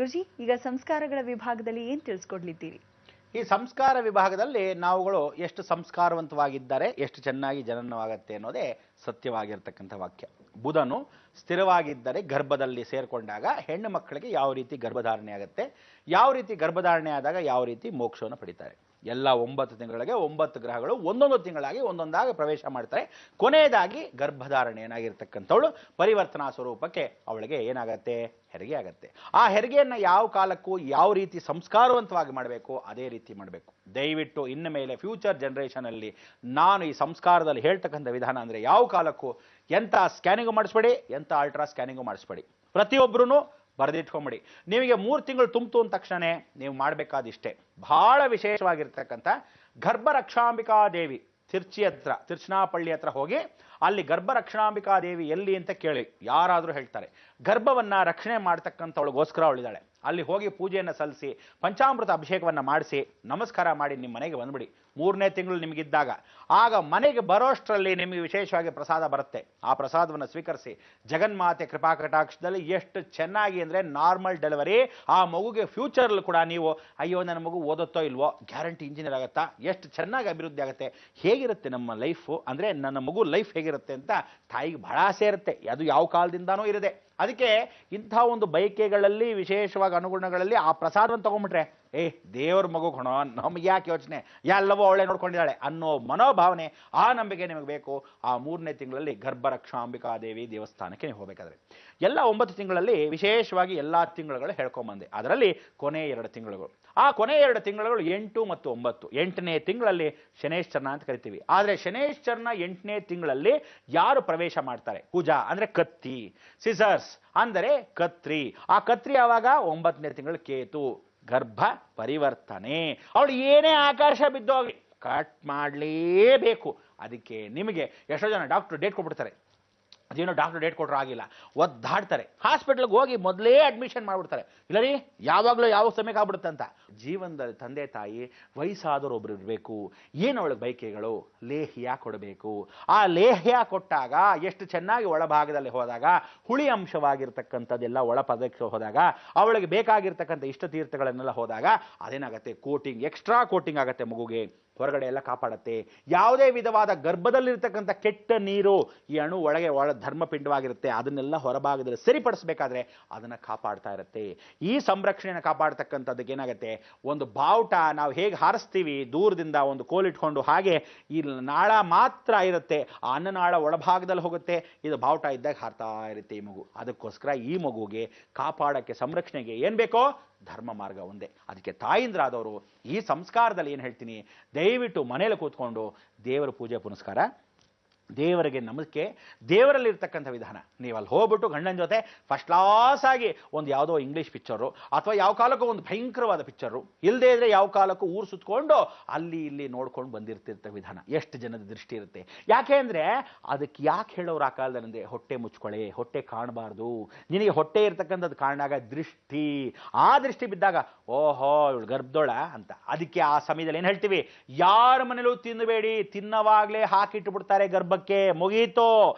ಗುರುಜಿ, ಈಗ ಸಂಸ್ಕಾರಗಳ ವಿಭಾಗದಲ್ಲಿ ಏನು ತಿಳಿಸ್ಕೊಡ್ಲಿದ್ದೀರಿ? ಈ ಸಂಸ್ಕಾರ ವಿಭಾಗದಲ್ಲಿ ನಾವುಗಳು ಎಷ್ಟು ಸಂಸ್ಕಾರವಂತವಾಗಿದ್ದಾರೆ, ಎಷ್ಟು ಚೆನ್ನಾಗಿ ಜನನವಾಗತ್ತೆ ಅನ್ನೋದೇ ಸತ್ಯವಾಗಿರ್ತಕ್ಕಂಥ ವಾಕ್ಯ. ಬುಧನು ಸ್ಥಿರವಾಗಿದ್ದರೆ ಗರ್ಭದಲ್ಲಿ ಸೇರಿಕೊಂಡಾಗ ಹೆಣ್ಣು ಮಕ್ಕಳಿಗೆ ಯಾವ ರೀತಿ ಗರ್ಭಧಾರಣೆ ಆಗುತ್ತೆ, ಯಾವ ರೀತಿ ಗರ್ಭಧಾರಣೆ ಆದಾಗ ಯಾವ ರೀತಿ ಮೋಕ್ಷವನ್ನು ಪಡಿತಾರೆ. ಎಲ್ಲ 9 ತಿಂಗಳಿಗೆ 9 ಗ್ರಹಗಳು ಒಂದೊಂದು ತಿಂಗಳಾಗಿ ಒಂದೊಂದಾಗಿ ಪ್ರವೇಶ ಮಾಡ್ತಾರೆ. ಕೊನೆಯದಾಗಿ ಗರ್ಭಧಾರಣೆ ಏನಾಗಿರ್ತಕ್ಕಂಥವಳು ಪರಿವರ್ತನಾ ಸ್ವರೂಪಕ್ಕೆ ಅವಳಿಗೆ ಏನಾಗತ್ತೆ, ಹೆರಿಗೆ ಆಗತ್ತೆ. ಆ ಹೆರಿಗೆಯನ್ನು ಯಾವ ಕಾಲಕ್ಕೂ ಯಾವ ರೀತಿ ಸಂಸ್ಕಾರವಂತವಾಗಿ ಮಾಡಬೇಕು ಅದೇ ರೀತಿ ಮಾಡಬೇಕು. ದಯವಿಟ್ಟು ಇನ್ನು ಮೇಲೆ ಫ್ಯೂಚರ್ ಜನರೇಷನ್ ಅಲ್ಲಿ ನಾನು ಈ ಸಂಸ್ಕಾರದಲ್ಲಿ ಹೇಳ್ತಕ್ಕಂಥ ವಿಧಾನ ಅಂದರೆ ಯಾವ ಕಾಲಕ್ಕೂ ಎಂಥ ಸ್ಕ್ಯಾನಿಂಗು ಮಾಡಿಸ್ಬೇಡಿ, ಎಂಥ ಅಲ್ಟ್ರಾ ಸ್ಕ್ಯಾನಿಂಗು ಮಾಡಿಸ್ಬೇಡಿ. ಪ್ರತಿಯೊಬ್ಬರೂ ಬರೆದಿಟ್ಕೊಂಬಿಡಿ. ನಿಮಗೆ 3 ತಿಂಗಳು ತುಂಬಿತು ಅಂದ ತಕ್ಷಣ ನೀವು ಮಾಡಬೇಕಾದಿಷ್ಟೇ, ಬಹಳ ವಿಶೇಷವಾಗಿರ್ತಕ್ಕಂಥ ಗರ್ಭರಕ್ಷಾಂಬಿಕಾ ದೇವಿ ತಿರ್ಚಿ ಹತ್ರ, ತಿರ್ಚನಾಪಳ್ಳಿ ಹತ್ರ ಹೋಗಿ ಅಲ್ಲಿ ಗರ್ಭರಕ್ಷಾಂಬಿಕಾ ದೇವಿ ಎಲ್ಲಿ ಅಂತ ಕೇಳಿ. ಯಾರಾದರೂ ಹೇಳ್ತಾರೆ. ಗರ್ಭವನ್ನ ರಕ್ಷಣೆ ಮಾಡ್ತಕ್ಕಂಥವಳಿಗೋಸ್ಕರ ಅವಳಿದ್ದಾಳೆ. ಅಲ್ಲಿ ಹೋಗಿ ಪೂಜೆಯನ್ನು ಸಲ್ಲಿಸಿ ಪಂಚಾಮೃತ ಅಭಿಷೇಕವನ್ನು ಮಾಡಿಸಿ ನಮಸ್ಕಾರ ಮಾಡಿ ನಿಮ್ಮ ಮನೆಗೆ ಬಂದ್ಬಿಡಿ. 3ನೇ ತಿಂಗಳು ನಿಮಗಿದ್ದಾಗ ಆಗ ಮನೆಗೆ ಬರೋಷ್ಟರಲ್ಲಿ ನಿಮಗೆ ವಿಶೇಷವಾಗಿ ಪ್ರಸಾದ ಬರುತ್ತೆ. ಆ ಪ್ರಸಾದವನ್ನು ಸ್ವೀಕರಿಸಿ ಜಗನ್ಮಾತೆ ಕೃಪಾ ಕಟಾಕ್ಷದಲ್ಲಿ ಎಷ್ಟು ಚೆನ್ನಾಗಿ ಅಂದರೆ ನಾರ್ಮಲ್ ಡೆಲಿವರಿ, ಆ ಮಗುಗೆ ಫ್ಯೂಚರ್ಲು ಕೂಡ ನೀವು ಅಯ್ಯೋ ನನ್ನ ಮಗು ಓದುತ್ತೋ ಇಲ್ವೋ, ಗ್ಯಾರಂಟಿ ಇಂಜಿನಿಯರ್ ಆಗುತ್ತಾ, ಎಷ್ಟು ಚೆನ್ನಾಗಿ ಅಭಿವೃದ್ಧಿ ಆಗುತ್ತೆ, ಹೇಗಿರುತ್ತೆ ನಮ್ಮ ಲೈಫು ಅಂದರೆ ನನ್ನ ಮಗು ಲೈಫ್ ಹೇಗಿರುತ್ತೆ ಅಂತ ತಾಯಿಗೆ ಬಹಳ ಆಸೆ ಇರುತ್ತೆ. ಅದು ಯಾವ ಕಾಲದಿಂದಾನೂ ಇರದೆ. ಅದಕ್ಕೆ ಇಂಥ ಒಂದು ಬಯಕೆಗಳಲ್ಲಿ ವಿಶೇಷವಾಗಿ ಅನುಗುಣಗಳಲ್ಲಿ ಆ ಪ್ರಸಾದವನ್ನು ತಗೊಂಡ್ಬಿಟ್ರೆ ದೇವ್ರ ಮಗು ಕೊಣೋ, ನಮ್ಗೆ ಯಾಕೆ ಯೋಚನೆ, ಎಲ್ಲವೂ ಅವಳೆ ನೋಡ್ಕೊಂಡಿದ್ದಾಳೆ ಅನ್ನೋ ಮನೋಭಾವನೆ, ಆ ನಂಬಿಕೆ ನಿಮಗೆ ಬೇಕು. ಆ 3ನೇ ತಿಂಗಳಲ್ಲಿ ಗರ್ಭರಕ್ಷಾಂಬಿಕಾ ದೇವಿ ದೇವಸ್ಥಾನಕ್ಕೆ ನೀವು ಹೋಗಬೇಕಾದ್ರೆ ಎಲ್ಲ 9 ತಿಂಗಳಲ್ಲಿ ವಿಶೇಷವಾಗಿ ಎಲ್ಲ ತಿಂಗಳುಗಳು ಹೇಳ್ಕೊಂಬಂದೆ. ಅದರಲ್ಲಿ ಕೊನೆ 2 ತಿಂಗಳುಗಳು, ಆ ಕೊನೆ 2 ತಿಂಗಳುಗಳು 8 ಮತ್ತು 9. 8ನೇ ತಿಂಗಳಲ್ಲಿ ಶನೇಶ್ಚರನ ಅಂತ ಕರಿತೀವಿ. ಆದರೆ ಶನೇಶ್ಚರನ 8ನೇ ತಿಂಗಳಲ್ಲಿ ಯಾರು ಪ್ರವೇಶ ಮಾಡ್ತಾರೆ, ಪೂಜಾ ಅಂದರೆ ಕತ್ತಿ, ಸಿಸರ್ಸ್ ಅಂದರೆ ಕತ್ರಿ. ಆ ಕತ್ರಿ ಯಾವಾಗ 9ನೇ ತಿಂಗಳು ಕೇತು, ಗರ್ಭ ಪರಿವರ್ತನೆ. ಅವಳು ಏನೇ ಆಕಾಶ ಬಿದ್ದೋಗ್ಲಿ ಕಟ್ ಮಾಡಲೇಬೇಕು. ಅದಕ್ಕೆ ನಿಮಗೆ ಎಷ್ಟೋ ಜನ ಡಾಕ್ಟರ್ ಡೇಟ್ ಕೊಟ್ಬಿಡ್ತಾರೆ, ಅದೇನೋ ಡಾಕ್ಟರ್ ಡೇಟ್ ಕೊಟ್ಟರು ಆಗಿಲ್ಲ, ಒದ್ದಾಡ್ತಾರೆ, ಹಾಸ್ಪಿಟ್ಲಿಗೆ ಹೋಗಿ ಮೊದಲೇ ಅಡ್ಮಿಷನ್ ಮಾಡಿಬಿಡ್ತಾರೆ. ಇಲ್ಲ ರೀ ಯಾವಾಗಲೂ ಯಾವ ಸಮಯಕ್ಕೆ ಆಗ್ಬಿಡುತ್ತೆ ಅಂತ. ಜೀವನದಲ್ಲಿ ತಂದೆ ತಾಯಿ ವಯಸ್ಸಾದವರು ಒಬ್ರು ಇರಬೇಕು. ಏನು ಅವಳಿಗೆ ಬೈಕೆಗಳು, ಲೇಹ್ಯ ಕೊಡಬೇಕು. ಆ ಲೇಹ್ಯ ಕೊಟ್ಟಾಗ ಎಷ್ಟು ಚೆನ್ನಾಗಿ ಒಳಭಾಗದಲ್ಲಿ ಹೋದಾಗ ಹುಳಿ ಅಂಶವಾಗಿರ್ತಕ್ಕಂಥದ್ದೆಲ್ಲ ಒಳಪದಕ್ಕೆ ಹೋದಾಗ ಅವಳಿಗೆ ಬೇಕಾಗಿರ್ತಕ್ಕಂಥ ಇಷ್ಟ ತೀರ್ಥಗಳನ್ನೆಲ್ಲ ಹೋದಾಗ ಅದೇನಾಗತ್ತೆ, ಕೋಟಿಂಗ್, ಎಕ್ಸ್ಟ್ರಾ ಕೋಟಿಂಗ್ ಆಗುತ್ತೆ ಮಗುಗೆ, ಹೊರಗಡೆ ಎಲ್ಲ ಕಾಪಾಡುತ್ತೆ. ಯಾವುದೇ ವಿಧವಾದ ಗರ್ಭದಲ್ಲಿರ್ತಕ್ಕಂಥ ಕೆಟ್ಟ ನೀರು, ಈ ಅಣು ಒಳಗೆ ಧರ್ಮಪಿಂಡವಾಗಿರುತ್ತೆ, ಅದನ್ನೆಲ್ಲ ಹೊರಭಾಗದಲ್ಲಿ ಸರಿಪಡಿಸಬೇಕಾದ್ರೆ ಅದನ್ನು ಕಾಪಾಡ್ತಾ ಇರುತ್ತೆ. ಈ ಸಂರಕ್ಷಣೆಯನ್ನು ಕಾಪಾಡ್ತಕ್ಕಂಥದ್ದಕ್ಕೆ ಏನಾಗುತ್ತೆ, ಒಂದು ಬಾವುಟ ನಾವು ಹೇಗೆ ಹಾರಿಸ್ತೀವಿ ದೂರದಿಂದ ಒಂದು ಕೋಲಿಟ್ಕೊಂಡು, ಹಾಗೆ ಈ ನಾಳ ಮಾತ್ರ ಇರುತ್ತೆ, ಆ ಅನ್ನನಾಳ ಒಳಭಾಗದಲ್ಲಿ ಹೋಗುತ್ತೆ, ಇದು ಬಾವುಟ ಇದ್ದಾಗ ಹಾರ್ತಾ ಇರುತ್ತೆ ಈ ಮಗು. ಅದಕ್ಕೋಸ್ಕರ ಈ ಮಗುಗೆ ಕಾಪಾಡೋಕ್ಕೆ ಸಂರಕ್ಷಣೆಗೆ ಏನು ಬೇಕೋ ಧರ್ಮ ಮಾರ್ಗ ಒಂದೇ. ಅದಕ್ಕೆ ತಾಯಿಂದ್ರಾದವರು ಈ ಸಂಸ್ಕಾರದಲ್ಲಿ ಏನು ಹೇಳ್ತೀನಿ, ದಯವಿಟ್ಟು ಮನೇಲಿ ಕೂತ್ಕೊಂಡು ದೇವರ ಪೂಜೆ ಪುನಸ್ಕಾರ, ದೇವರಿಗೆ ನಂಬಿಕೆ, ದೇವರಲ್ಲಿರ್ತಕ್ಕಂಥ ವಿಧಾನ. ನೀವು ಅಲ್ಲಿ ಹೋಗ್ಬಿಟ್ಟು ಗಂಡನ ಜೊತೆ ಫಸ್ಟ್ ಕ್ಲಾಸ್ ಆಗಿ ಒಂದು ಯಾವುದೋ ಇಂಗ್ಲೀಷ್ ಪಿಕ್ಚರು ಅಥವಾ ಯಾವ ಕಾಲಕ್ಕೂ ಒಂದು ಭಯಂಕರವಾದ ಪಿಕ್ಚರು, ಇಲ್ಲದೇ ಇದ್ರೆ ಯಾವ ಕಾಲಕ್ಕೂ ಊರು ಸುತ್ಕೊಂಡು ಅಲ್ಲಿ ಇಲ್ಲಿ ನೋಡ್ಕೊಂಡು ಬಂದಿರ್ತಿರ್ತ ವಿಧಾನ. ಎಷ್ಟು ಜನದ ದೃಷ್ಟಿ ಇರುತ್ತೆ. ಯಾಕೆ ಅಂದರೆ ಅದಕ್ಕೆ ಯಾಕೆ ಹೇಳೋರು ಆ ಕಾಲದಲ್ಲಿ, ಹೊಟ್ಟೆ ಮುಚ್ಕೊಳ್ಳೆ, ಹೊಟ್ಟೆ ಕಾಣಬಾರ್ದು, ನಿನಗೆ ಹೊಟ್ಟೆ ಇರ್ತಕ್ಕಂಥದ್ದು ಕಾರಣಾಗ ದೃಷ್ಟಿ, ಆ ದೃಷ್ಟಿ ಬಿದ್ದಾಗ ಓಹೋ ಇವಳು ಗರ್ಭದೋಳ ಅಂತ. ಅದಕ್ಕೆ ಆ ಸಮಯದಲ್ಲಿ ಏನು ಹೇಳ್ತೀವಿ, ಯಾರ ಮನೇಲೂ ತಿನ್ನಬೇಡಿ, ತಿನ್ನವಾಗಲೇ ಹಾಕಿಟ್ಟುಬಿಡ್ತಾರೆ ಗರ್ಭ, ಮುಗೀತೋ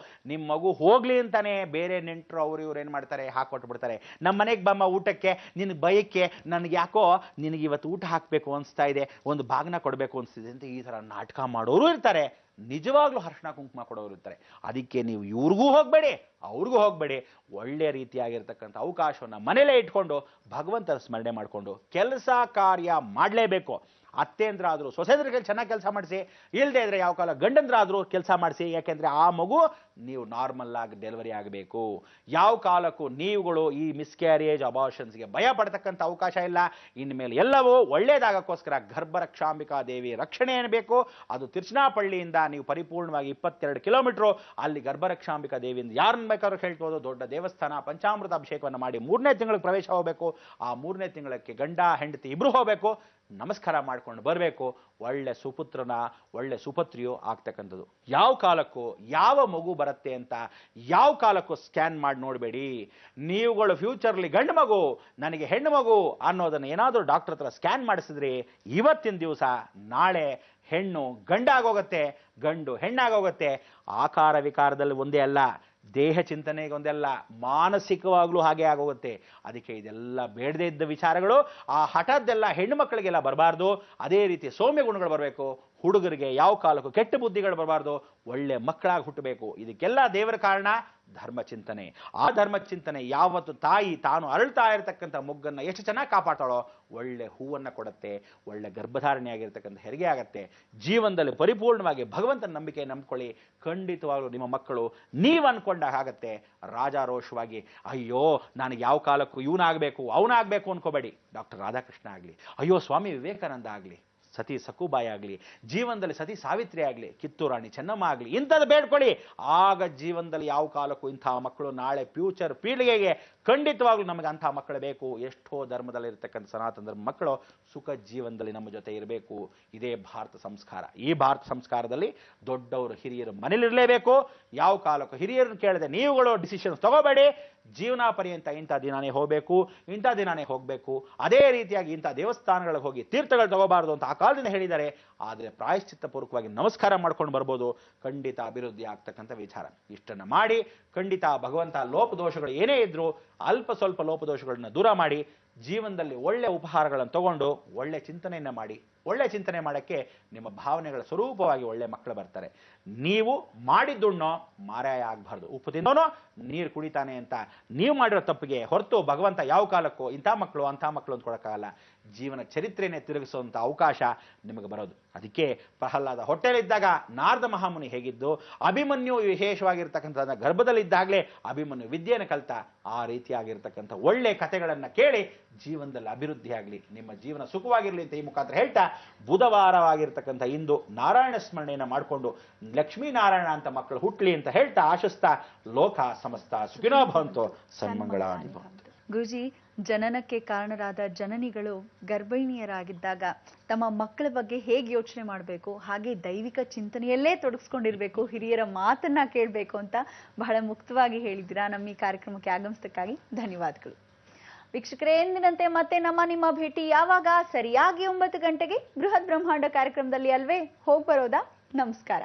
ನಿಮ್ಮ ಮಗು ಹೋಗ್ಲಿ ಅಂತಾನೆ ಬೇರೆ ನೆಂಟರು ಅವರು ಇವ್ರು ಏನ್ ಮಾಡ್ತಾರೆ, ಹಾಕೊಟ್ಬಿಡ್ತಾರೆ. ನಮ್ಮ ಮನೆಗೆ ಬಮ್ಮ ಊಟಕ್ಕೆ, ನಿನ್ ಬಯಕ್ಕೆ, ನನ್ಗೆ ಯಾಕೋ ನಿನಗೆ ಇವತ್ತು ಊಟ ಹಾಕ್ಬೇಕು ಅನ್ಸ್ತಾ ಇದೆ, ಒಂದು ಭಾಗನ ಕೊಡಬೇಕು ಅನ್ಸ್ತಿದೆ ಅಂತ ಈ ತರ ನಾಟಕ ಮಾಡೋರು ಇರ್ತಾರೆ. ನಿಜವಾಗ್ಲೂ ಅರಿಶಿನ ಕುಂಕುಮ ಕೊಡೋರು ಇರ್ತಾರೆ. ಅದಕ್ಕೆ ನೀವು ಇವ್ರಿಗೂ ಹೋಗ್ಬೇಡಿ, ಅವ್ರಿಗೂ ಹೋಗ್ಬೇಡಿ. ಒಳ್ಳೆ ರೀತಿಯಾಗಿರ್ತಕ್ಕಂಥ ಅವಕಾಶವನ್ನ ಮನೇಲೇ ಇಟ್ಕೊಂಡು ಭಗವಂತನ ಸ್ಮರಣೆ ಮಾಡಿಕೊಂಡು ಕೆಲಸ ಕಾರ್ಯ ಮಾಡಲೇಬೇಕು. ಅತ್ತೆಂದ್ರಾದ್ರೂ ಸೊಸೆಂದ್ರಿಗೆ ಚೆನ್ನಾಗಿ ಕೆಲಸ ಮಾಡಿಸಿ, ಇಲ್ಲದೆ ಇದ್ರೆ ಯಾವ ಕಾಲ ಗಂಡಂದ್ರಾದ್ರೂ ಕೆಲಸ ಮಾಡಿಸಿ. ಯಾಕೆಂದ್ರೆ ಆ ಮಗು ನೀವು ನಾರ್ಮಲ್ ಆಗಿ ಡೆಲಿವರಿ ಆಗಬೇಕು. ಯಾವ ಕಾಲಕ್ಕೂ ನೀವುಗಳು ಈ ಮಿಸ್ಕ್ಯಾರೇಜ್ ಅಬಾರ್ಷನ್ಸ್ಗೆ ಭಯ ಪಡ್ತಕ್ಕಂಥ ಅವಕಾಶ ಇಲ್ಲ. ಇನ್ಮೇಲೆ ಎಲ್ಲವೂ ಒಳ್ಳೇದಾಗಕ್ಕೋಸ್ಕರ ಗರ್ಭರಕ್ಷಾಂಬಿಕಾ ದೇವಿ ರಕ್ಷಣೆ ಏನ್ಬೇಕು, ಅದು ತಿರ್ಚನಾಪಳ್ಳಿಯಿಂದ ನೀವು ಪರಿಪೂರ್ಣವಾಗಿ 22 ಕಿಲೋಮೀಟರ್ ಅಲ್ಲಿ ಗರ್ಭರಕ್ಷಾಂಬಿಕಾ ದೇವಿಯಿಂದ ಯಾರನ್ನ ಬೇಕಾದ್ರೂ ಹೇಳ್ಬೋದು. ದೊಡ್ಡ ದೇವಸ್ಥಾನ, ಪಂಚಾಮೃತ ಅಭಿಷೇಕವನ್ನು ಮಾಡಿ 3ನೇ ತಿಂಗಳಿಗೆ ಪ್ರವೇಶ ಹೋಗಬೇಕು. ಆ 3ನೇ ತಿಂಗಳಕ್ಕೆ ಗಂಡ ಹೆಂಡತಿ ಇಬ್ರು ಹೋಗಬೇಕು, ನಮಸ್ಕಾರ ಮಾಡ್ಕೊಂಡು ಬರಬೇಕು. ಒಳ್ಳೆ ಸುಪುತ್ರನ, ಒಳ್ಳೆ ಸುಪತ್ರಿಯೋ ಆಗ್ತಕ್ಕಂಥದ್ದು. ಯಾವ ಕಾಲಕ್ಕೂ ಯಾವ ಮಗು ಬರುತ್ತೆ ಅಂತ ಯಾವ ಕಾಲಕ್ಕೂ ಸ್ಕ್ಯಾನ್ ಮಾಡಿ ನೋಡಬೇಡಿ. ನೀವುಗಳು ಫ್ಯೂಚರ್ಲಿ ಗಂಡು ಮಗು, ನನಗೆ ಹೆಣ್ಣು ಮಗು ಅನ್ನೋದನ್ನು ಏನಾದರೂ ಡಾಕ್ಟರ್ ಹತ್ರ ಸ್ಕ್ಯಾನ್ ಮಾಡಿಸಿದ್ರಿ, ಇವತ್ತಿನ ದಿವಸ ನಾಳೆ ಹೆಣ್ಣು ಗಂಡಾಗೋಗತ್ತೆ, ಗಂಡು ಹೆಣ್ಣಾಗೋಗತ್ತೆ. ಆಕಾರ ವಿಕಾರದಲ್ಲಿ ಒಂದೇ ಅಲ್ಲ, ದೇಹ ಚಿಂತನೆಗೊಂದೆಲ್ಲ ಮಾನಸಿಕವಾಗ್ಲೂ ಹಾಗೆ ಆಗೋಗುತ್ತೆ. ಅದಕ್ಕೆ ಇದೆಲ್ಲ ಬೇಡದೇ ಇದ್ದ ವಿಚಾರಗಳು, ಆ ಹಠದ್ದೆಲ್ಲ ಹೆಣ್ಣು ಮಕ್ಕಳಿಗೆಲ್ಲ ಬರಬಾರ್ದು. ಅದೇ ರೀತಿ ಸೌಮ್ಯ ಗುಣಗಳು ಬರಬೇಕು. ಹುಡುಗರಿಗೆ ಯಾವ ಕಾಲಕ್ಕೂ ಕೆಟ್ಟ ಬುದ್ಧಿಗಳು ಬರಬಾರ್ದು, ಒಳ್ಳೆ ಮಕ್ಕಳಾಗಿ ಹುಟ್ಟಬೇಕು. ಇದಕ್ಕೆಲ್ಲ ದೇವರ ಕಾರಣ ಧರ್ಮ ಚಿಂತನೆ. ಆ ಧರ್ಮ ಚಿಂತನೆ ಯಾವತ್ತು ತಾಯಿ ತಾನು ಅರಳ್ತಾ ಇರತಕ್ಕಂಥ ಮೊಗ್ಗನ್ನ ಎಷ್ಟು ಚೆನ್ನಾಗಿ ಕಾಪಾಡ್ತಾಳೋ, ಒಳ್ಳೆ ಹೂವನ್ನ ಕೊಡುತ್ತೆ, ಒಳ್ಳೆ ಗರ್ಭಧಾರಣೆ ಆಗಿರ್ತಕ್ಕಂಥ ಹೆರಿಗೆ ಆಗತ್ತೆ. ಜೀವನದಲ್ಲಿ ಪರಿಪೂರ್ಣವಾಗಿ ಭಗವಂತನ ನಂಬಿಕೆ ನಂಬ್ಕೊಳ್ಳಿ, ಖಂಡಿತವಾಗ್ಲೂ ನಿಮ್ಮ ಮಕ್ಕಳು ನೀವು ಅನ್ಕೊಂಡಾಗ ಆಗತ್ತೆ. ರಾಜಾರೋಷವಾಗಿ ಅಯ್ಯೋ ನನಗೆ ಯಾವ ಕಾಲಕ್ಕೂ ಇವನಾಗಬೇಕು ಅವನಾಗಬೇಕು ಅನ್ಕೋಬೇಡಿ. ಡಾಕ್ಟರ್ ರಾಧಾಕೃಷ್ಣ ಆಗಲಿ, ಅಯ್ಯೋ ಸ್ವಾಮಿ ವಿವೇಕಾನಂದ ಆಗಲಿ, ಸತಿ ಸಕುಬಾಯಿ ಆಗಲಿ, ಜೀವನದಲ್ಲಿ ಸತಿ ಸಾವಿತ್ರಿ ಆಗಲಿ, ಕಿತ್ತೂರು ರಾಣಿ ಚೆನ್ನಮ್ಮ ಆಗಲಿ, ಇಂಥದ್ದು ಬೇಡ್ಕೊಳ್ಳಿ. ಆಗ ಜೀವನದಲ್ಲಿ ಯಾವ ಕಾಲಕ್ಕೂ ಇಂತಹ ಮಕ್ಕಳು ನಾಳೆ ಫ್ಯೂಚರ್ ಪೀಳಿಗೆಗೆ ಖಂಡಿತವಾಗ್ಲೂ ನಮಗೆ ಅಂತಹ ಮಕ್ಕಳು ಬೇಕು. ಎಷ್ಟೋ ಧರ್ಮದಲ್ಲಿ ಇರತಕ್ಕಂಥ ಸನಾತನ ಧರ್ಮ ಮಕ್ಕಳು ಸುಖ ಜೀವನದಲ್ಲಿ ನಮ್ಮ ಜೊತೆ ಇರಬೇಕು. ಇದೇ ಭಾರತ ಸಂಸ್ಕಾರ. ಈ ಭಾರತ ಸಂಸ್ಕಾರದಲ್ಲಿ ದೊಡ್ಡವರು ಹಿರಿಯರು ಮನೇಲಿರಲೇಬೇಕು. ಯಾವ ಕಾಲಕ್ಕೂ ಹಿರಿಯರನ್ನು ಕೇಳದೆ ನೀವುಗಳು ಡಿಸಿಷನ್ಸ್ ತಗೋಬೇಡಿ. ಜೀವನ ಪರ್ಯಂತ ಇಂಥ ದಿನಾನೇ ಹೋಗಬೇಕು, ಇಂಥ ದಿನಾನೇ ಹೋಗಬೇಕು. ಅದೇ ರೀತಿಯಾಗಿ ಇಂಥ ದೇವಸ್ಥಾನಗಳಿಗೆ ಹೋಗಿ ತೀರ್ಥಗಳು ತಗೋಬಾರ್ದು ಅಂತ ಆ ಕಾಲದಿಂದ ಹೇಳಿದ್ದಾರೆ. ಆದರೆ ಪ್ರಾಯಶ್ಚಿತ್ತ ಪೂರ್ವಕವಾಗಿ ನಮಸ್ಕಾರ ಮಾಡ್ಕೊಂಡು ಬರ್ಬೋದು. ಖಂಡಿತ ಅಭಿವೃದ್ಧಿ ಆಗ್ತಕ್ಕಂಥ ವಿಚಾರ. ಇಷ್ಟನ್ನು ಮಾಡಿ ಖಂಡಿತ ಭಗವಂತ ಲೋಪದೋಷಗಳು ಏನೇ ಇದ್ರೂ ಅಲ್ಪ ಸ್ವಲ್ಪ ಲೋಪದೋಷಗಳನ್ನ ದೂರ ಮಾಡಿ ಜೀವನದಲ್ಲಿ ಒಳ್ಳೆ ಉಪಹಾರಗಳನ್ನು ತಗೊಂಡು ಒಳ್ಳೆ ಚಿಂತನೆಯನ್ನ ಮಾಡಿ. ಒಳ್ಳೆ ಚಿಂತನೆ ಮಾಡೋಕ್ಕೆ ನಿಮ್ಮ ಭಾವನೆಗಳ ಸ್ವರೂಪವಾಗಿ ಒಳ್ಳೆ ಮಕ್ಕಳು ಬರ್ತಾರೆ. ನೀವು ಮಾಡಿದ್ದುಣ್ಣೋ ಮಾರಾಯ ಆಗಬಾರ್ದು. ಉಪ್ಪು ತಿನ್ನೋನೋ ನೀರು ಕುಡಿತಾನೆ ಅಂತ ನೀವು ಮಾಡಿರೋ ತಪ್ಪಿಗೆ ಹೊರತು ಭಗವಂತ ಯಾವ ಕಾಲಕ್ಕೂ ಇಂಥ ಮಕ್ಕಳು ಅಂಥ ಮಕ್ಕಳು ಅಂತ ಕೊಡೋಕ್ಕಾಗಲ್ಲ. ಜೀವನ ಚರಿತ್ರೆಯನ್ನೇ ತಿರುಗಿಸುವಂಥ ಅವಕಾಶ ನಿಮಗೆ ಬರೋದು. ಅದಕ್ಕೆ ಪ್ರಹ್ಲಾದ ಹೊಟ್ಟೆಲಿದ್ದಾಗ ನಾರದ ಮಹಾಮುನಿ ಹೇಗಿದ್ದು, ಅಭಿಮನ್ಯು ವಿಶೇಷವಾಗಿರ್ತಕ್ಕಂಥ ಗರ್ಭದಲ್ಲಿದ್ದಾಗಲೇ ಅಭಿಮನ್ಯು ವಿದ್ಯೆಯನ್ನು ಕಲಿತ. ಆ ರೀತಿಯಾಗಿರ್ತಕ್ಕಂಥ ಒಳ್ಳೆ ಕಥೆಗಳನ್ನು ಕೇಳಿ ಜೀವನದಲ್ಲಿ ಅಭಿವೃದ್ಧಿ ಆಗಲಿ, ನಿಮ್ಮ ಜೀವನ ಸುಖವಾಗಿರಲಿ ಅಂತ ಈ ಮುಖಾಂತರ ಹೇಳ್ತಾ, ಬುಧವಾರವಾಗಿರ್ತಕ್ಕಂಥ ಇಂದು ನಾರಾಯಣ ಸ್ಮರಣೆಯನ್ನು ಮಾಡಿಕೊಂಡು ಲಕ್ಷ್ಮೀನಾರಾಯಣ ಅಂತ ಮಕ್ಕಳು ಹುಟ್ಟಲಿ ಅಂತ ಹೇಳ್ತಾ ಆಶಿಸ್ತಾ ಲೋಕ ಸಮಸ್ತ ಸುಖಿನೋ ಭವಂತು, ಸನ್ಮಂಗಳಾನಿ ಭವಂತು. ಗುರುಜಿ, ಜನನಕ್ಕೆ ಕಾರಣರಾದ ಜನನಿಗಳು ಗರ್ಭಿಣಿಯರಾಗಿದ್ದಾಗ ತಮ್ಮ ಮಕ್ಕಳ ಬಗ್ಗೆ ಹೇಗೆ ಯೋಚನೆ ಮಾಡಬೇಕು, ಹಾಗೆ ದೈವಿಕ ಚಿಂತನೆಯಲ್ಲೇ ತೊಡಗಿಸ್ಕೊಂಡಿರ್ಬೇಕು, ಹಿರಿಯರ ಮಾತನ್ನ ಕೇಳಬೇಕು ಅಂತ ಬಹಳ ಮುಕ್ತವಾಗಿ ಹೇಳಿದ್ದೀರಾ. ನಮ್ಮ ಈ ಕಾರ್ಯಕ್ರಮಕ್ಕೆ ಆಗಮಿಸಿದ್ದಕ್ಕಾಗಿ ಧನ್ಯವಾದಗಳು. ವೀಕ್ಷಕರೇ, ಎಂದಿನಂತೆ ಮತ್ತೆ ನಿಮ್ಮ ಭೇಟಿ ಯಾವಾಗ? ಸರಿಯಾಗಿ 9 ಗಂಟೆಗೆ ಬೃಹತ್ ಬ್ರಹ್ಮಾಂಡ ಕಾರ್ಯಕ್ರಮದಲ್ಲಿ ಅಲ್ವೇ? ಹೋಗ್ಬರೋದಾ? ನಮಸ್ಕಾರ.